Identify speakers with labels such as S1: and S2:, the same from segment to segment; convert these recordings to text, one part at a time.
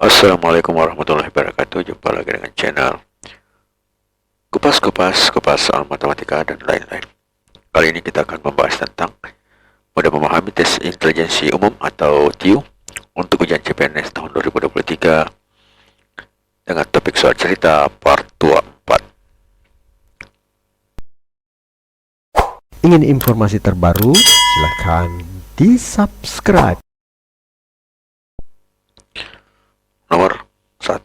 S1: Assalamualaikum warahmatullahi wabarakatuh. Jumpa lagi dengan channel kupas soal matematika dan lain-lain. Kali ini kita akan membahas tentang mudah memahami tes intelijensi umum atau TIU untuk ujian CPNS tahun 2023 dengan topik soal cerita part 24.
S2: Ingin informasi terbaru? Silahkan di-subscribe.
S1: Nomor 1.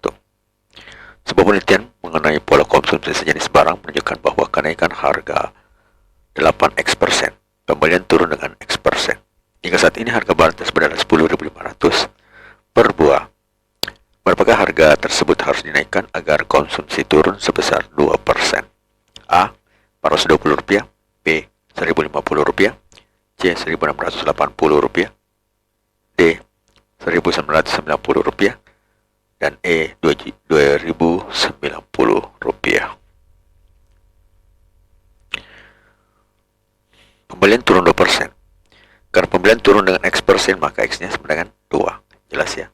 S1: Sebuah penelitian mengenai pola konsumsi sejenis barang menunjukkan bahwa kenaikan harga 8x%, pembelian turun dengan x%. Hingga saat ini harga barang tersebut adalah 10.500 per buah. Berapakah harga tersebut harus dinaikkan agar konsumsi turun sebesar 2%? A. Rp420, B. Rp1.050, C. Rp1.680, D. Rp1.990, dan E. Rp2.090. Pembelian turun 2%. Karena pembelian turun dengan X%, maka X-nya sama dengan 2. Jelas ya?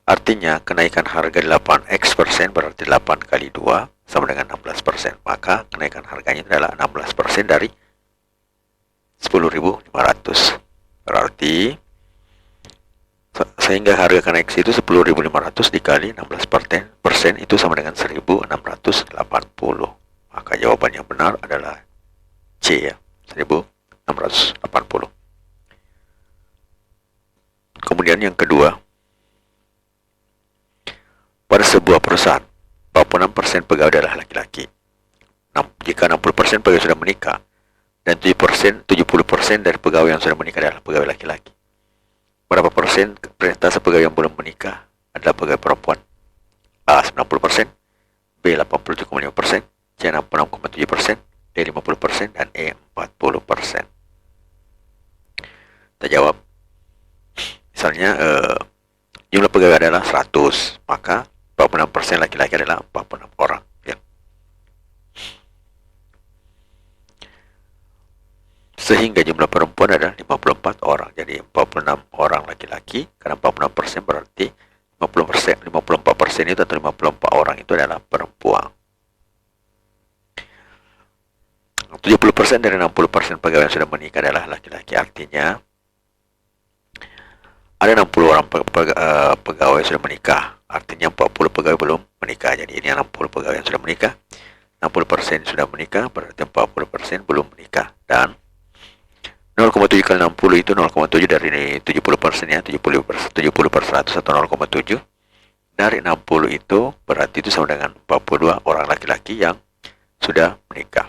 S1: Artinya, kenaikan harga 8X% berarti 8 kali 2 sama dengan 16%. Maka, kenaikan harganya adalah 16% dari 10.500. Berarti, sehingga harga kenaikan itu 10.500 dikali 16% itu sama dengan 1.680. Maka jawaban yang benar adalah C ya, 1.680. Kemudian yang kedua, pada sebuah perusahaan 46% pegawai adalah laki-laki. Jika 60% pegawai sudah menikah dan 70% dari pegawai yang sudah menikah adalah pegawai laki-laki, berapa persen persentase pegawai yang belum menikah adalah pegawai perempuan? A. 90%, B. 87,5%, C. 66,7%, D. 50%, dan E. 40%. Kita jawab. Misalnya jumlah pegawai adalah 100, maka 46% laki-laki adalah 46 orang ya. Sehingga jumlah perempuan adalah 54 orang. Jadi 46 orang laki-laki, karena 46% berarti 54% itu atau 54 orang itu adalah perempuan. 70% dari 60% pegawai yang sudah menikah adalah laki-laki. Artinya ada 60 orang pegawai yang sudah menikah. Artinya 40 pegawai belum menikah. Jadi ini 60 pegawai yang sudah menikah. 60% sudah menikah, berarti 40% belum menikah. Dan 0,7 kali 60 itu 0,7 dari 70% ya, 70% atau 0,7 dari 60 itu berarti itu sama dengan 42 orang laki-laki yang sudah menikah.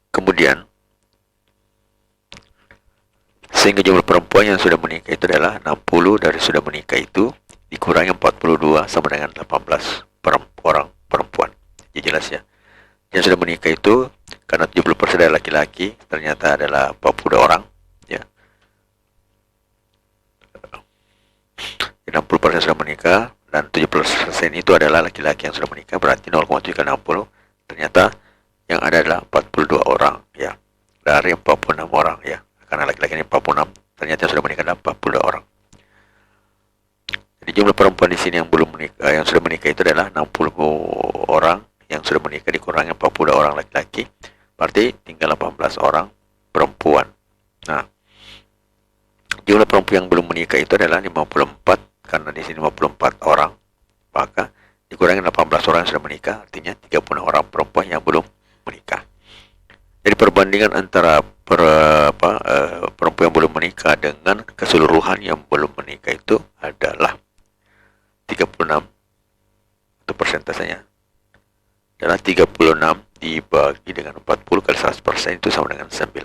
S1: Kemudian sehingga jumlah perempuan yang sudah menikah itu adalah 60 dari sudah menikah itu dikurangi 42 sama dengan 18 orang perempuan. Jadi jelas ya. Yang sudah menikah itu karena 70% adalah laki-laki, ternyata adalah 42 orang ya. 60% sudah menikah dan 70% itu adalah laki-laki yang sudah menikah, berarti 0,7 kali 60 ternyata yang ada adalah 42 orang ya. Dari 46 orang ya. Karena laki-laki ini 46, ternyata yang sudah menikah adalah 42 orang. Jadi jumlah perempuan di sini yang belum menikah, yang sudah menikah itu adalah 60 orang yang sudah menikah dikurangi 40 orang laki-laki, berarti tinggal 18 orang perempuan. Nah, jumlah perempuan yang belum menikah itu adalah 54, karena di sini 54 orang, maka dikurangi 18 orang yang sudah menikah, artinya 30 orang perempuan yang belum menikah. Jadi perbandingan antara perempuan yang belum menikah dengan keseluruhan yang belum menikah itu adalah 36, atau persentasenya adalah 36 dibagi dengan 40 kali 100% itu sama dengan 90%.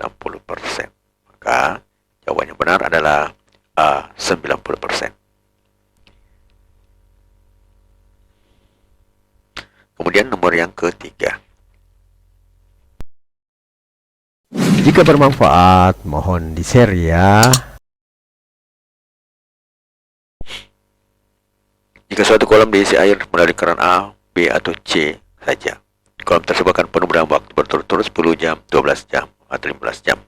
S1: Maka jawaban yang benar adalah A, 90%. Kemudian nomor yang ketiga.
S2: Jika bermanfaat, mohon di-share ya.
S1: Jika suatu kolam diisi air melalui keran A, B, atau C saja, kolam tersebut akan penuh dalam waktu berturut-turut 10 jam, 12 jam, atau 15 jam.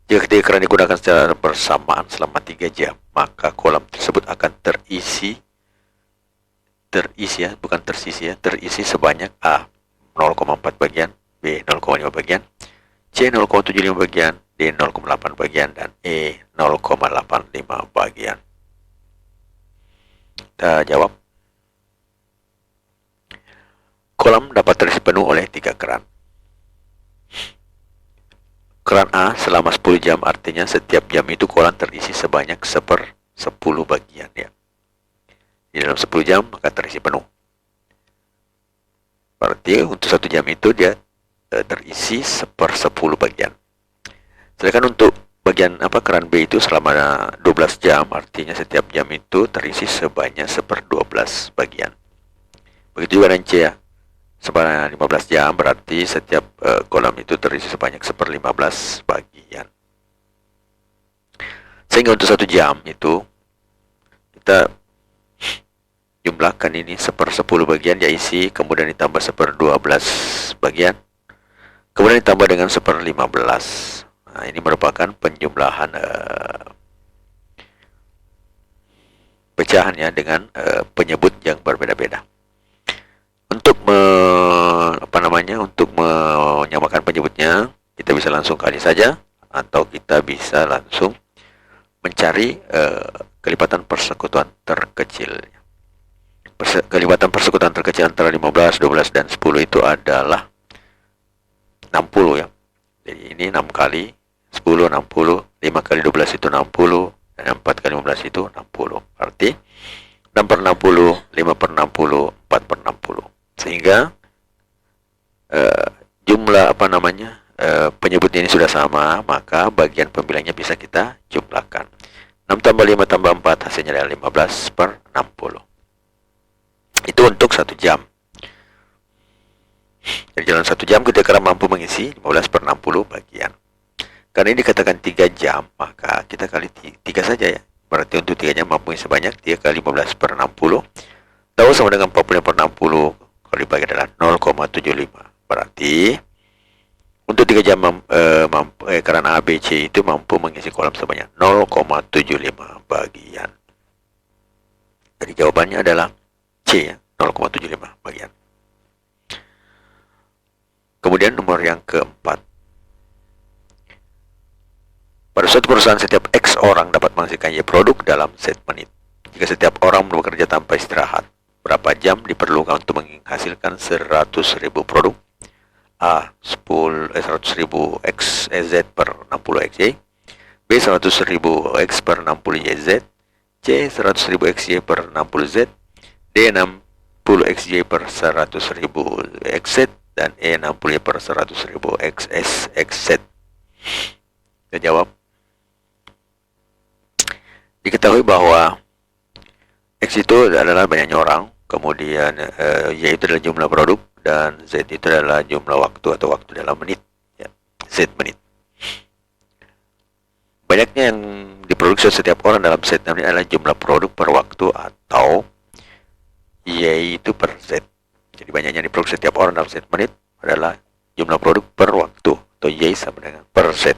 S1: Jika ketika keran digunakan secara bersamaan selama 3 jam, maka kolam tersebut akan terisi ya, bukan tersisi ya, terisi sebanyak A 0,4 bagian, B 0,5 bagian, C 0,75 bagian, D 0,8 bagian, dan E 0,85 bagian. Kita jawab. Kolam dapat terisi penuh oleh 3 keran. Keran A selama 10 jam, artinya setiap jam itu kolam terisi sebanyak 1/10 bagian ya. Di dalam 10 jam maka terisi penuh. Berarti untuk 1 jam itu dia terisi 1/10 bagian. Sedangkan untuk bagian keran B itu selama 12 jam, artinya setiap jam itu terisi sebanyak 1/12 bagian. Begitu juga dengan C ya. Sebanyak 15 jam, berarti setiap kolam itu terisi sebanyak 1/15 bagian. Sehingga untuk 1 jam itu kita jumlahkan ini 1/10 bagian dia isi, kemudian ditambah 1/12 bagian, kemudian ditambah dengan 1/15. Nah, ini merupakan penjumlahan pecahan ya dengan penyebut yang berbeda-beda. Untuk untuk menyamakan penyebutnya, kita bisa langsung kali saja, atau kita bisa langsung mencari kelipatan persekutuan terkecil. Kelipatan persekutuan terkecil antara 15, 12, dan 10 itu adalah 60 ya. Jadi ini 6 kali 10 60, 5 kali 12 itu 60, dan 4 kali 15 itu 60. Berarti 6/60, 5/60, 4/60. Sehingga jumlah penyebutnya ini sudah sama, maka bagian pembilangnya bisa kita jumlahkan. 6 tambah 5 tambah 4 hasilnya adalah 15/60. Itu untuk 1 jam. Jadi dalam 1 jam kita akan mampu mengisi 15/60 bagian. Karena ini dikatakan 3 jam, maka kita kali 3 saja ya. Berarti untuk 3 jam mampu sebanyak 3 kali 15/60. Tahu sama dengan 45/60 kalau dibagi adalah 0,75. Berarti untuk 3 jam karena A, B, C itu mampu mengisi kolam sebanyak 0,75 bagian. Jadi jawabannya adalah C ya, 0,75 bagian. Kemudian nomor yang keempat. Pada suatu perusahaan setiap X orang dapat menghasilkan Y produk dalam set menit. Jika setiap orang bekerja tanpa istirahat, berapa jam diperlukan untuk menghasilkan 100.000 produk? A 100.000 XZ per 60 XY, B 100.000 X per 60 YZ, C 100.000 XY per 60 Z, D 60 XY per 100.000 XZ, dan E 60 Y per 100.000 XS XZ. Kita jawab. Diketahui bahwa X itu adalah banyaknya orang, kemudian Y itu adalah jumlah produk, dan Z itu adalah jumlah waktu atau waktu dalam menit ya, Z menit. Banyaknya yang diproduksi setiap orang dalam Z menit adalah jumlah produk per waktu, atau Y itu per Z. Jadi banyaknya yang diproduksi setiap orang dalam Z menit adalah jumlah produk per waktu, atau Y sama dengan per Z.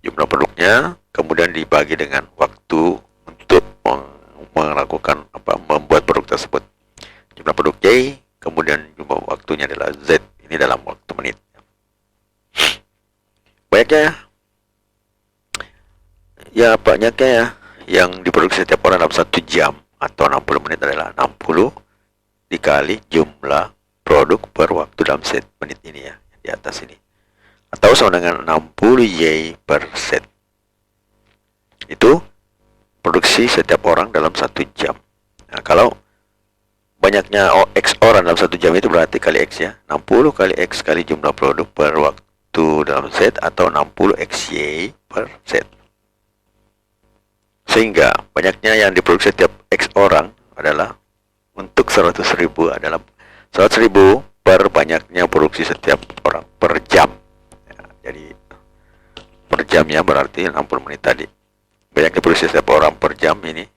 S1: Jumlah produknya kemudian dibagi dengan waktu untuk melakukan membuat produk tersebut. Jumlah produk Y, kemudian jumlah waktunya adalah Z. Ini dalam waktu menit. Banyaknya yang diproduksi setiap orang dalam 1 jam atau 60 menit adalah 60 dikali jumlah produk per waktu dalam set menit ini ya, di atas ini. Atau sama dengan 60 Y per set. Itu produksi setiap orang dalam 1 jam. Nah, kalau banyaknya X orang dalam 1 jam itu berarti kali X ya. 60 kali X kali jumlah produk per waktu dalam set, atau 60 XY per set. Sehingga banyaknya yang diproduksi setiap X orang adalah untuk 100.000 adalah 100.000 per banyaknya produksi setiap orang per jam. Ya, jadi per jamnya berarti 60 menit tadi. Banyaknya produksi setiap orang per jam ini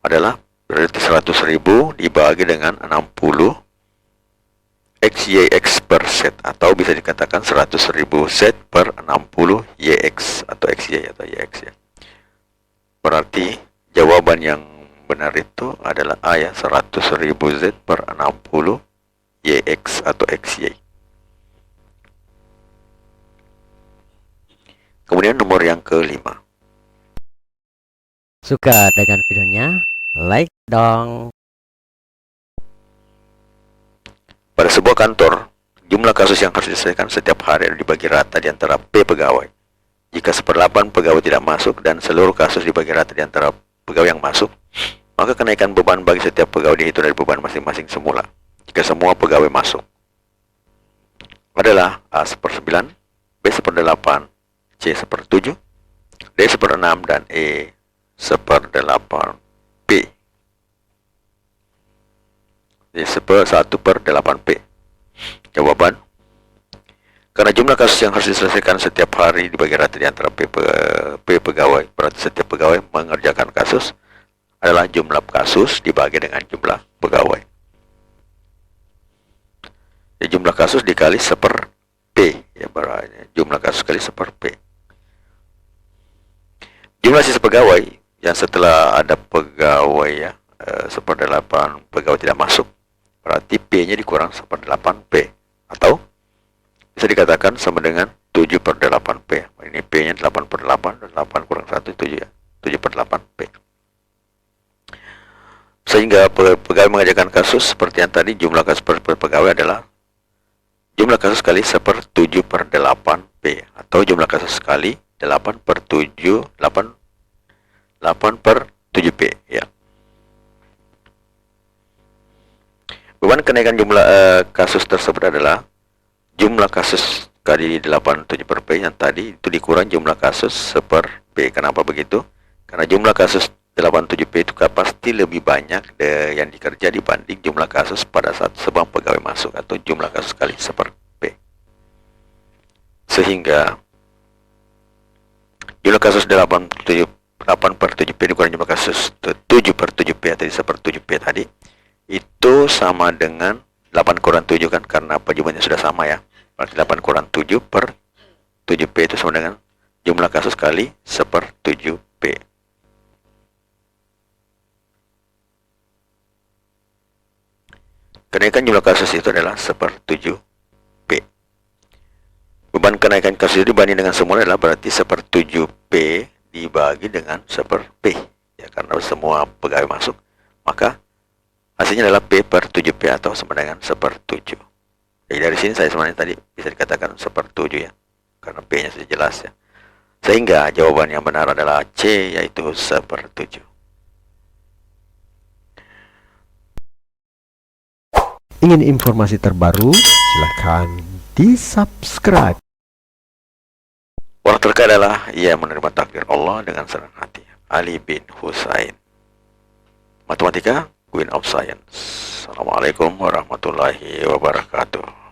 S1: adalah berarti 100.000 dibagi dengan 60 XYX per set, atau bisa dikatakan 100.000 set per 60 YX atau XY atau YX ya. Berarti jawaban yang benar itu adalah A ya, 100.000 Z per 60 YX atau XY. Kemudian nomor yang kelima.
S3: Suka dengan videonya? Like dong.
S1: Pada sebuah kantor, jumlah kasus yang harus diselesaikan setiap hari dibagi rata di antara P pegawai. Jika 1/8 pegawai tidak masuk dan seluruh kasus dibagi rata di antara pegawai yang masuk, maka kenaikan beban bagi setiap pegawai dihitung dari beban masing-masing semula. Jika semua pegawai masuk adalah A 1/9, B 1/8, C 1/7, D 1/6, dan E 1/8 P. Jadi 1/8 P. Jawaban, karena jumlah kasus yang harus diselesaikan setiap hari dibagi rata di antara P pegawai, berarti setiap pegawai mengerjakan kasus adalah jumlah kasus dibagi dengan jumlah pegawai. Jadi jumlah kasus dikali 1/P ya, berarti jumlah kasus kali 1/P. Jumlah sisa pegawai yang setelah ada pegawai ya, 1/8 pegawai tidak masuk, berarti P-nya dikurang 1/8P, atau bisa dikatakan sama dengan 7/8P. Ini P-nya 8/8, dan 8 kurang 1, 7 ya, 7/8P. Sehingga pegawai mengerjakan kasus seperti yang tadi, jumlah kasus per pegawai adalah jumlah kasus kali 1/7/8P, atau jumlah kasus kali 8/7P ya. Beban kenaikan jumlah kasus tersebut adalah jumlah kasus kali 87/P yang tadi itu dikurang jumlah kasus 1/P. Kenapa begitu? Karena jumlah kasus 87P itu pasti lebih banyak yang dikerja dibanding jumlah kasus pada saat sebuah pegawai masuk, atau jumlah kasus kali 1/P. Sehingga jumlah kasus 8/7P dikurang jumlah kasus 7/7P atau 1/7P tadi, itu sama dengan 8 kurang 7 kan, karena perjumlahnya sudah sama ya. Berarti 8 kurang 7/7P itu sama dengan jumlah kasus kali 1/7P. Kenaikan jumlah kasus itu adalah 1/7P. Beban kenaikan kasus itu dibanding dengan semula adalah berarti 1/7P dibagi dengan 1/P ya, karena semua pegawai masuk, maka hasilnya adalah P/7P atau sama dengan 1/7. Jadi dari sini saya sebenarnya tadi bisa dikatakan 1/7 ya, karena P-nya sudah jelas ya. Sehingga jawaban yang benar adalah C, yaitu 1/7.
S2: Ingin informasi terbaru? Silahkan di-subscribe.
S1: Orang terkaya adalah ia menerima takdir Allah dengan senang hati. Ali bin Husain. Matematika, Queen of Science. Assalamualaikum warahmatullahi wabarakatuh.